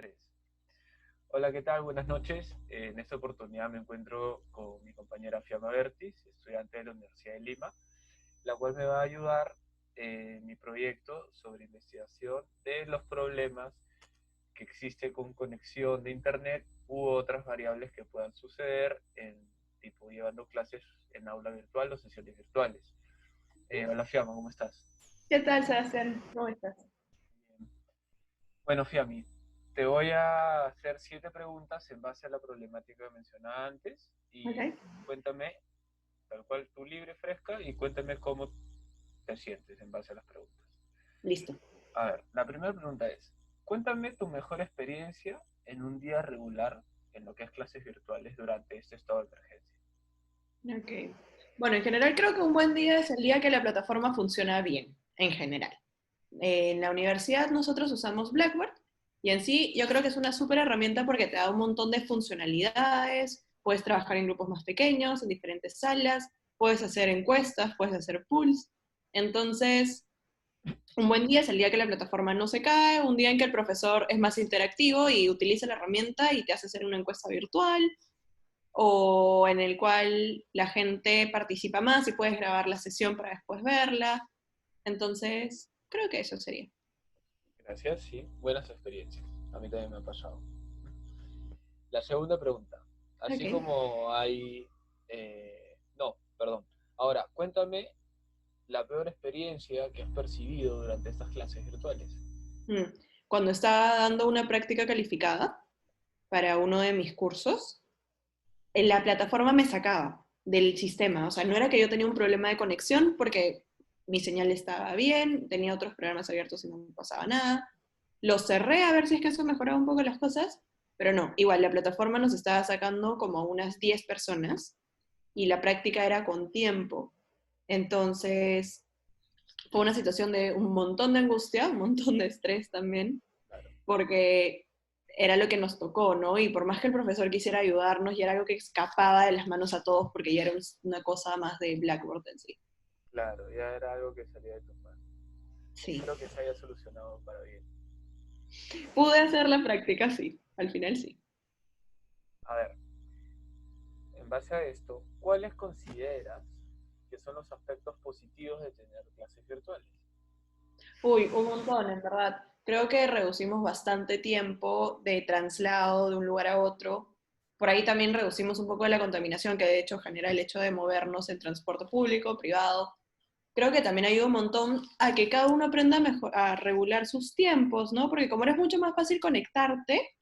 Tres. Hola, ¿qué tal? Buenas noches. En esta oportunidad me encuentro con mi compañera Fiamma Bertis, estudiante de la Universidad de Lima, la cual me va a ayudar en mi proyecto sobre investigación de los problemas que existen con conexión de Internet u otras variables que puedan suceder en tipo llevando clases en aula virtual o sesiones virtuales. Hola Fiamma, ¿cómo estás? ¿Qué tal, Sebastián? ¿Cómo estás? Bueno, Fiammi, te voy a hacer 7 preguntas en base a la problemática mencionada antes y Ok, cuéntame, tal cual tú libre, fresca, y cuéntame cómo te sientes en base a las preguntas. listo. A ver, la primera pregunta es, cuéntame tu mejor experiencia en un día regular en lo que es clases virtuales durante este estado de emergencia. Ok. Bueno, en general creo que un buen día es el día que la plataforma funciona bien, en general. En la universidad nosotros usamos Blackboard y en sí yo creo que es una súper herramienta porque te da un montón de funcionalidades, puedes trabajar en grupos más pequeños, en diferentes salas, puedes hacer encuestas, puedes hacer polls. Entonces, un buen día es el día que la plataforma no se cae, un día en que el profesor es más interactivo y utiliza la herramienta y te hace hacer una encuesta virtual, o en el cual la gente participa más y puedes grabar la sesión para después verla. Entonces, creo que eso sería. Gracias, sí, buenas experiencias. A mí también me ha pasado. La segunda pregunta, así Ok. como hay... no, perdón. Ahora, cuéntame la peor experiencia que has percibido durante estas clases virtuales. Mm. Cuando estaba dando una práctica calificada para uno de mis cursos, en la plataforma me sacaba del sistema. O sea, no era que yo tenía un problema de conexión porque mi señal estaba bien, tenía otros programas abiertos y no me pasaba nada. Lo cerré a ver si es que eso mejoraba un poco las cosas, pero no, igual la plataforma nos estaba sacando como a unas 10 personas y la práctica era con tiempo. Entonces, fue una situación de un montón de angustia, un montón de estrés también, Claro, porque era lo que nos tocó, ¿no? Y por más que el profesor quisiera ayudarnos, ya era algo que escapaba de las manos a todos porque ya era una cosa más de Blackboard en sí. claro, ya era algo que salía de tus manos. Sí. Espero que se haya solucionado para bien. Pude hacer la práctica, sí, al final sí. A ver, en base a esto, ¿cuáles consideras que son los aspectos positivos de tener clases virtuales? Uy, un montón, en verdad. Creo que reducimos bastante tiempo de traslado de un lugar a otro. Por ahí también reducimos un poco de la contaminación que de hecho genera el hecho de movernos en transporte público, privado. Creo que también ayuda un montón a que cada uno aprenda mejor, a regular sus tiempos, ¿no? Porque como eres mucho más fácil conectarte,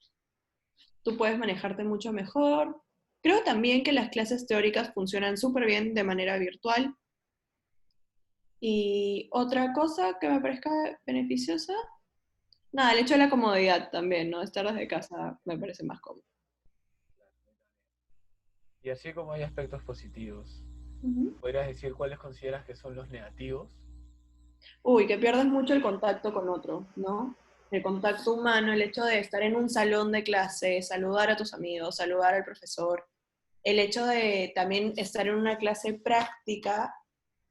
tú puedes manejarte mucho mejor. Creo también que las clases teóricas funcionan súper bien de manera virtual. Y otra cosa que me parezca beneficiosa, nada, el hecho de la comodidad también, ¿no? Estar desde casa me parece más cómodo. Y así como hay aspectos positivos, Ujú. ¿podrías decir cuáles consideras que son los negativos? Uy, que pierdes mucho el contacto con otro, ¿no? El contacto humano, el hecho de estar en un salón de clase, saludar a tus amigos, saludar al profesor, el hecho de también estar en una clase práctica,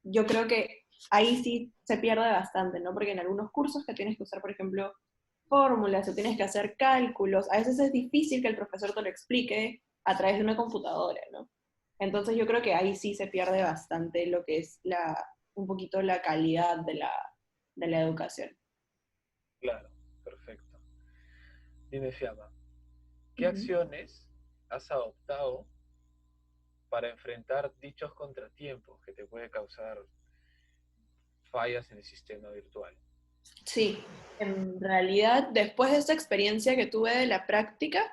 yo creo que ahí sí se pierde bastante, ¿no? Porque en algunos cursos que tienes que usar, por ejemplo, fórmulas o tienes que hacer cálculos, a veces es difícil que el profesor te lo explique a través de una computadora, ¿no? Entonces yo creo que ahí sí se pierde bastante lo que es un poquito la calidad de la educación. Claro, perfecto. Dime, Fiamma, ¿qué Ujú. acciones has adoptado para enfrentar dichos contratiempos que te puede causar fallas en el sistema virtual? Sí, en realidad después de esta experiencia que tuve de la práctica,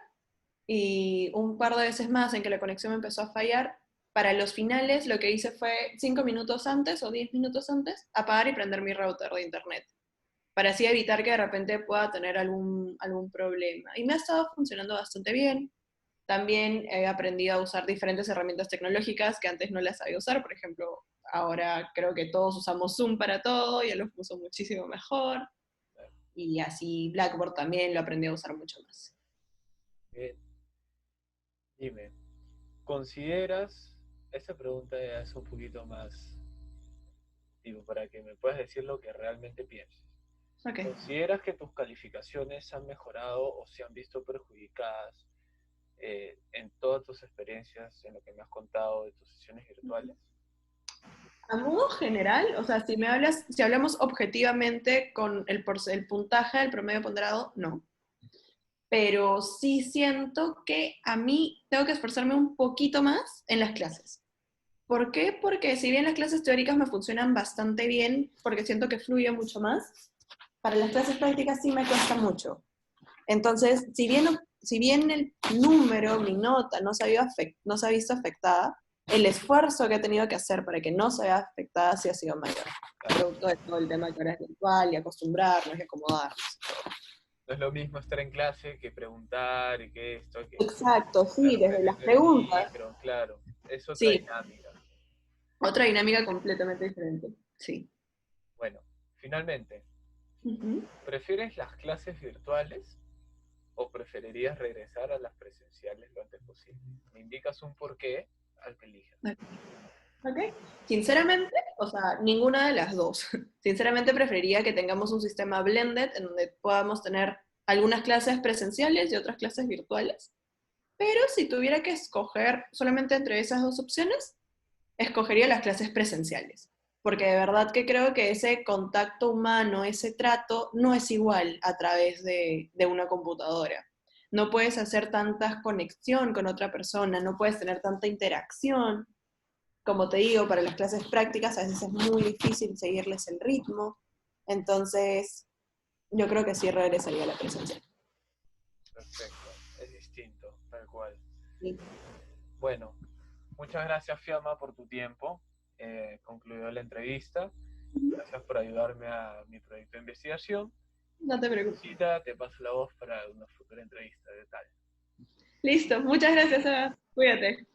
y un par de veces más en que la conexión me empezó a fallar. Para los finales lo que hice fue 5 minutos antes o 10 minutos antes apagar y prender mi router de internet, para así evitar que de repente pueda tener algún problema. Y me ha estado funcionando bastante bien. También he aprendido a usar diferentes herramientas tecnológicas que antes no las sabía usar. Por ejemplo, ahora creo que todos usamos Zoom para todo, ya lo uso muchísimo mejor. Y así Blackboard también lo aprendí a usar mucho más. Bien, dime, ¿consideras, esta pregunta es un poquito más, digo, para que me puedas decir lo que realmente piensas. Ok. ¿Consideras que tus calificaciones han mejorado o se han visto perjudicadas en todas tus experiencias, en lo que me has contado de tus sesiones virtuales? A modo general, o sea, si hablamos objetivamente con el puntaje, el promedio ponderado, no. Pero sí siento que a mí tengo que esforzarme un poquito más en las clases. ¿Por qué? Porque si bien las clases teóricas me funcionan bastante bien, porque siento que fluye mucho más, para las clases prácticas sí me cuesta mucho. Entonces, si bien el número, mi nota, no se ha visto afectada, el esfuerzo que he tenido que hacer para que no se vea afectada sí ha sido mayor. Producto de todo el tema que ahora es virtual y acostumbrarnos y acomodarnos. No es lo mismo estar en clase que preguntar y que esto, que Exacto, sí, estar desde las frente al preguntas, micro, claro, es otra sí, dinámica. otra dinámica completamente diferente, sí. Bueno, finalmente, Ujú. ¿prefieres las clases virtuales o preferirías regresar a las presenciales lo antes posible? Me indicas un porqué al que elijas. ¿Ok? Sinceramente, o sea, ninguna de las dos. Sinceramente preferiría que tengamos un sistema blended en donde podamos tener algunas clases presenciales y otras clases virtuales. Pero si tuviera que escoger solamente entre esas dos opciones, escogería las clases presenciales. Porque de verdad que creo que ese contacto humano, ese trato, no es igual a través de una computadora. No puedes hacer tanta conexión con otra persona, no puedes tener tanta interacción. Como te digo, para las clases prácticas a veces es muy difícil seguirles el ritmo. Entonces, yo creo que sí regresaría a la presencial. Perfecto, es distinto, tal cual. Sí. Bueno, muchas gracias Fiamma por tu tiempo. Concluyó la entrevista. Gracias por ayudarme a mi proyecto de investigación. No te preocupes. Cita, te paso la voz para una futura entrevista de tal. Listo, muchas gracias, Eva. Cuídate.